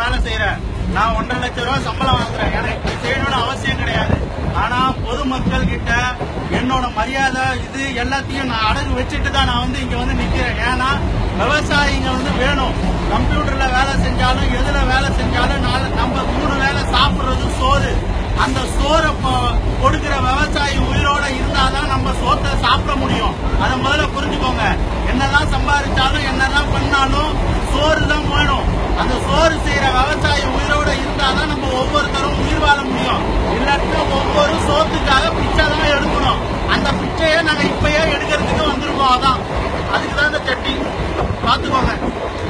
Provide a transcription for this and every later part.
வேலை செய்யறேன், நான் 1.5 லட்சம் ரூபாய் சம்பளம் வாங்குறேன், எனக்கு இப்படி செய்யணும்னு அவசியம் கிடையாது. ஆனா பொதுமக்கள் கிட்ட என்னோட மரியாதை இது எல்லாத்தையும் நான் அடகு வச்சுட்டு தான் நான் இங்க நிக்கிறேன். ஏன்னா விவசாயிங்க வேணும். கம்ப்யூட்டர்ல வேலை செஞ்சாலும் எதுல வேலை செஞ்சாலும் நம்ம 3 வேலை சாப்பிடுறது சோறு. அந்த சோறை கொடுக்கிற விவசாயி உயிரோட இருந்தாதான் நம்ம சோத்தை சாப்பிட முடியும். அதை முதல்ல புரிஞ்சுக்கோங்க. என்னெல்லாம் சம்பாதிச்சாலும் என்னெல்லாம் பண்ணாலும் சோறு தான் வேணும். அந்த சோறு செய்யற விவசாயி உயிரோட இருந்தாதான் நம்ம ஒவ்வொருத்தரும் உயிர் வாழ முடியும். இல்லாட்டா ஒவ்வொரு சோத்துக்காக பிச்சை தான் எடுக்கணும். அந்த பிச்சையை நாங்க இப்பயே எடுக்கிறதுக்கு வந்திருக்கோம். அதான் அதுக்குதான் இந்த சட்டி. பாத்துக்கோங்க,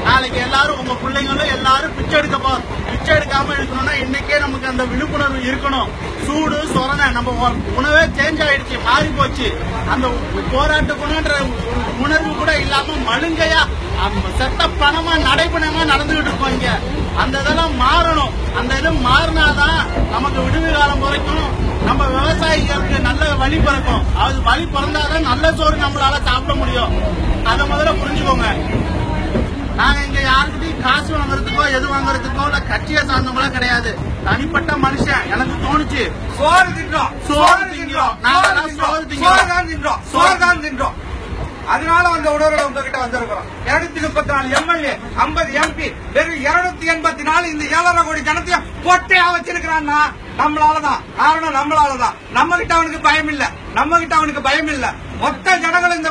நாளைக்கு எல்லாரும் உங்க பிள்ளைங்களும் எல்லாரும் பிச்சை எடுக்க போறோம். பிச்சை எடுக்காம எடுக்கணும்னா இன்னைக்கே நமக்கு அந்த விழிப்புணர்வு இருக்கணும். சூடு சொரணை நம்ம உணவே சேஞ்ச் ஆயிடுச்சு, மாறி போச்சு. அந்த போராட்ட குணன்ற உணர்வு கூட இல்லாம மழுங்கையா செத்த பணமா நடைபெணமா நடந்துகிட்டு இருக்கோம் இங்க. அந்த இதெல்லாம் மாறணும். அந்த இது மாறினாதான் நமக்கு விடுவி காலம் வரைக்கும் நம்ம விவசாயிகளுக்கு நல்ல வழி பிறக்கும். அது வழி பிறந்தாதான் நல்ல சோறு நம்மளால சாப்பிட முடியும். அதை முதல்ல புரிஞ்சுக்கோங்க. நாங்க இங்க யாருக்கிட்டையும் காசு வாங்குறதுக்கோ எது வாங்குறதுக்கோ இல்ல கட்சியை சார்ந்தவங்களா கிடையாது. தனிப்பட்ட மனுஷன். எனக்கு தோணுச்சு சோறு தின்றோம், சோறு திங்கிறோம், சோறு தான் தின்றோம். அதனால அந்த உணர்வு உங்ககிட்ட வந்திருக்கிறோம். 234 எம்எல்ஏ, 50 எம்பி, வெறும் 284 இந்த 7.5 கோடி ஜனத்தையும் பொட்டையா வச்சிருக்கிறான்னா நம்மளாலதான். காரணம் நம்மளாலதான். நம்ம கிட்ட அவனுக்கு பயம் இல்ல, நம்ம கிட்ட அவனுக்கு பயம் இல்ல. மொத்த ஜனங்கள் இந்த